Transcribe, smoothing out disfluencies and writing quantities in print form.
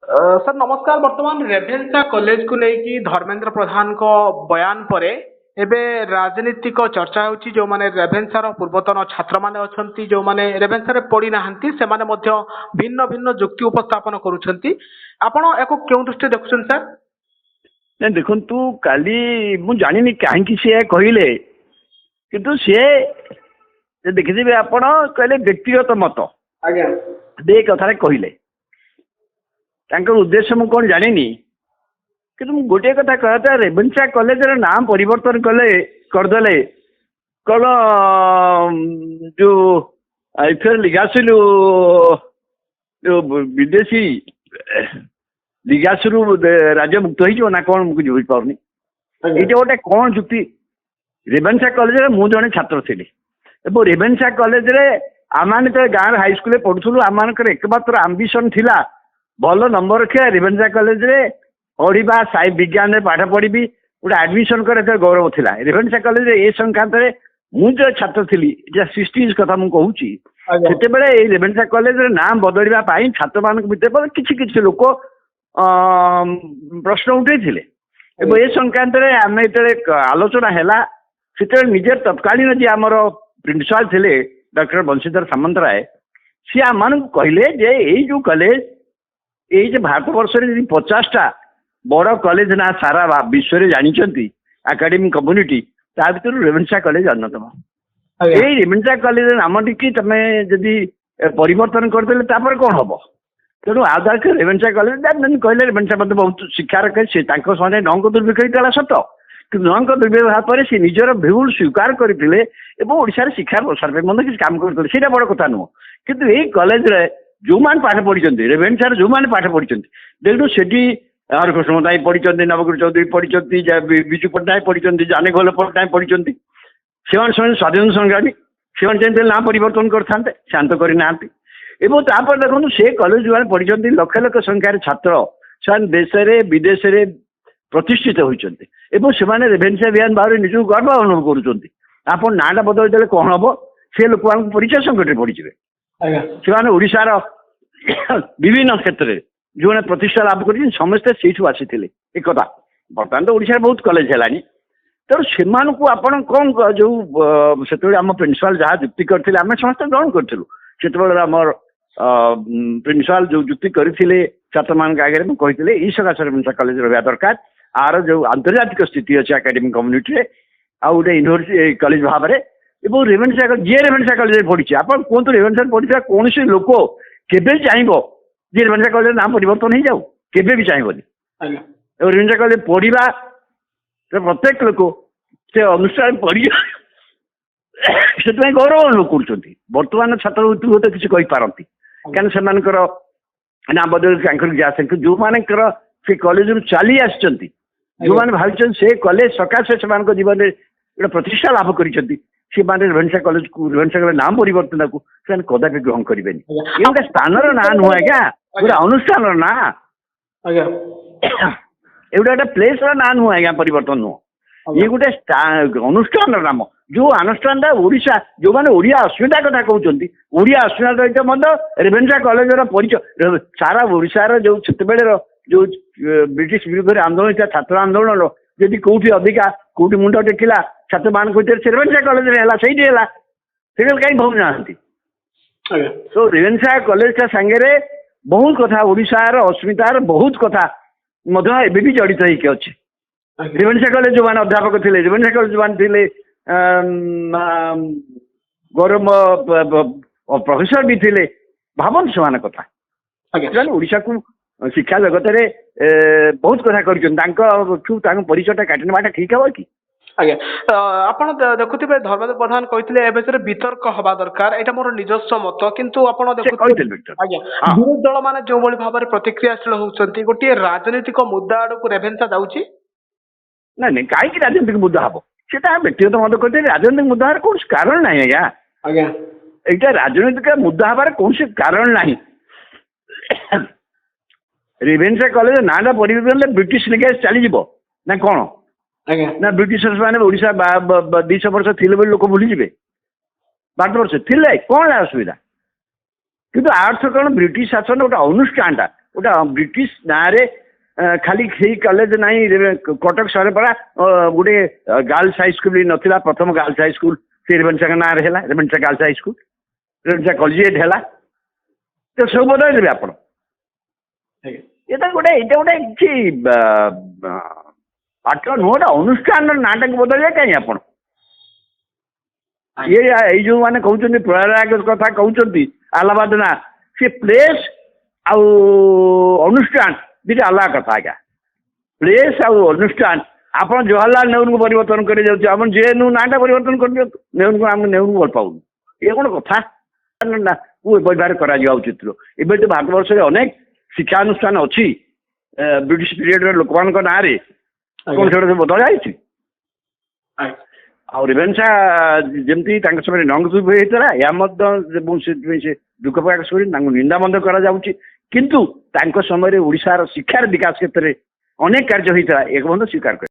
Sir नमस्कार। वर्तमान रेभेन्सा college को लेकिन धर्मेंद्र प्रधान को बयान परे एबे राजनीतिक चर्चा होची जो माने रेभेन्सार पूर्वतन छात्र माने अछंती जो माने रेभेन्सा रे पड़ी नाहंती से माने मध्य भिन्न भिन्न जुक्ति उपस्थापन करूछंती। आपण एको केउ दृष्टि देखुछन सर? नहीं देखु काली मु जानी कहीं सी कहले किंतु सी देखिथे आपण कहले व्यक्तिगत मत आज्ञा दे कथा कहले उद्देश्य मु कौन जानी कि गोटे कथा कहता रेभेन्सा कॉलेज नाम परिवर्तन कले करदे कौन जो एथर लिगासलु जो विदेशी लिगासु राज्य मुक्त हो ना कौन मुझे बुझी पारनी ये गोटे कौन जुक्ति रेभेन्सा कॉलेज मु जड़े छात्र थी रेभेन्सा कॉलेज आम जो गाँव हाईस्कूल पढ़ुलु आम एकमात्र आंबिशन थिला भल नंबर रखा रेभेन्सा कॉलेज पढ़ा साई विज्ञान में पाठ पढ़ी गोटे आडमिशन कर गौरव थिला रेभेन्सा कॉलेज ए संक्रांत मु जो छात्र थी 60 कथा मुझे कहूँ से रेभेन्सा कॉलेज नाम बदलवाई छात्र मान भर किसी लोक प्रश्न उठे ए संक्रांत आम जो आलोचना है से निजे तत्कालीन जी आमर प्रिंसिपाल थे डॉक्टर बंशीधर सामंतराय सी आम कहले जे यही जो कॉलेज ये भारत वर्ष 50टा बड़ कॉलेज ना सारा विश्व में जानी एकेडमिक कम्युनिटी ता भर रेभेन्सा कॉलेज अन्यतम ये रेभेन्सा कॉलेज नाम टी तुम जदि परिवर्तन करदे कौन हम तेणु आधार रेभेन्सा कॉलेज कहले रेभेन्सा मत बहुत शिक्षा रखे से नौक दुर्भिक्ष सत कि नौक दुर्व्यवहार पर सी निजर भूल स्वीकार करते ओडार शिक्षा प्रसार में मतलब किसी काम करते बड़ कथा नुह कितु यही कॉलेज जो मैंने पाठ पढ़ी रेभेन्सा जो मैंने पाठ पढ़ी देखो से हर कृष्ण नायक पढ़ी नवग्रह चौधरी पढ़ी विजु पट्टनायक पढ़ी जानेगोल पट्टनायक पढ़ी से स्वाधीन संग्रामी से चाहते ना परिवर्तन करते शांत करना देखो से कॉलेज जो पढ़ी लक्ष लक्ष संख्यार छात्र से देश विदेश में प्रतिष्ठित होती रेभेन्सा विहान भाव निज गर्व अनुभव कर नाटा बदल कौन हम से लोक परिचय संकट पड़े से ओडार विभिन्न क्षेत्र में जो मैंने प्रतिष्ठा लाभ कर समस्ते सीठू आसी एक कथा बर्तमान तो ओडार बहुत कॉलेज है तेणु से कौन जो से आम प्रिंसिपाल जहाँ जुक्ति करते आम समस्त ग्रहण करूँ से आमर प्रिंसिपाल जो जुक्ति करते छात्र मान आगे कहते यही सकाश रेभेन्सा कॉलेज रहा दरकार आर जो आंतर्जातिक स्थिति अच्छी एकेडमिक कम्युनिटी आ गोटे यूनिवर्सिटी कॉलेज भाव में रेभेन्सा जी रेभेन्सा कॉलेज पढ़ी आप कहतु रेभेन्सा पढ़ा कौन लोक केवे चाहब जे रेभेन्सा कॉलेज नाम परिवर्तन हो जाऊ केवे भी चाहबनी रेभेन्सा कॉलेज पढ़ा प्रत्येक लोक से अनुष्ठान पढ़ से गौरव अनुभव कर बर्तमान छात्र तो किसी कहीपारती कहीं से ना बदल जो मानकर से कॉलेज रू चली आसो मैंने भाई से कॉलेज सकाशे से जीवन में गोटे प्रतिष्ठा लाभ कर रेभेन्सा कॉलेज को रेभेन्सा कॉलेज नाम परिवर्तन को कदापि ग्रहण करेंगे ये गोटे स्थान ना नुह आज्ञा गोटे अनुष्ठान ना ये गोटे प्लेस ना नुह आज्ञा परिवर्तन नुह ये गोटे अनुष्ठान नाम जो अनुष्ठान ओडिशा जो मैंने ओडिया अस्मिता कथा कहते ओडिया अस्मिता सहित मतलब रेभेन्सा कॉलेज परिचय सारा ओडिशार जो से जो ब्रिटिश विरुद्ध आंदोलन था छात्र आंदोलन जदि कौटी अधिका कौटी मुंड टेकिला छात्र मान रेभेन्सा कॉलेज से कहीं भाव ना सो रेभेन्सा कॉलेज का सांगे बहुत कथा ओडिशार अस्मितार बहुत कथा एबी भी जड़ित होकर अच्छे रेभेन्सा कॉलेज जो मैंने अध्यापक थे रेभेन्सा कॉलेज जो मैंने गौरव प्रोफेसर भी थे भावन से कथा ओडिशा को शिक्षा जगत में बहुत कथा कर परिचय काटने ठीक है कि आज्ञा आपण देखुथिबे धर्मेंद्र प्रधान कहते एबे वितर्क हवा दरकार एटा मोर निजस्व मत किंतु आपण देखुथिबे आज्ञा विरोधी दल माने जो भली भाबरे प्रतिक्रियाशील होउछंती गोटे राजनीतिक मुद्दा आड़ को रेभेन्सा जाउची ना नहीं कहीं राजनीतिक मुद्दा हम से व्यक्तिगत मत कहते राजनीतिक मुद्दा कौन कारण ना आज्ञा आज्ञा यहाँ राजनीतिक मुद्दा हबार कौन कारण ना रेभेन्सा कॉलेज नाटा परिवर्तन ब्रिटिश लिगेज चली ना कौन ना ब्रिटिश मैंने ओडिशा 200 वर्ष थी लोक भूलीजे भारत वर्ष थी कौन असुविधा किंतु आर्थ कौन ब्रिटिश शासन गोटे अनुष्ठान गोटे ब्रिटिश नारे खाली सेई कॉलेज नहीं कटक सहर परा गोटे गर्ल्स हाई स्कूल भी नथिला प्रथम गर्ल्स हाई स्कूल से रेभेन्सा ना रे हैला रेभेन्सा गर्ल्स हाई स्कूल रेभेन्सा कॉलेजिएट हैला तो सब बदल देबे आपण गोटे किसी पाठ नुह गोटे अनुष्ठान नाटक बदल कहीं आप ये जो मैंने कहते प्रयाग कथा कहते आलाबाद ना सी प्लेस आउ अनुष्ठान दुटा अलग कथा आज्ञा प्लेस आउ अनुष्ठान आप जवाहरलाल नेहरू को परिवर्तन कर जेएनयू नाटा परिवर्तन कर दिखाँ नेहरू को आम नेहरू को भल पाऊँ ये कौन कथा व्यवहार करा उचित एवं तो भारतवर्ष में अनेक शिक्षानुष्ठान अच्छी ब्रिटिश पीरियड लोक मान ना कौन से बदल जाए आ रेभेन्सा जमी समय नंगचुप होता या दुख प्रकाश कर निंदा कर किंतु समय ओडिशार शिक्षार विकास क्षेत्र में अनेक कार्य होता एक स्वीकार कर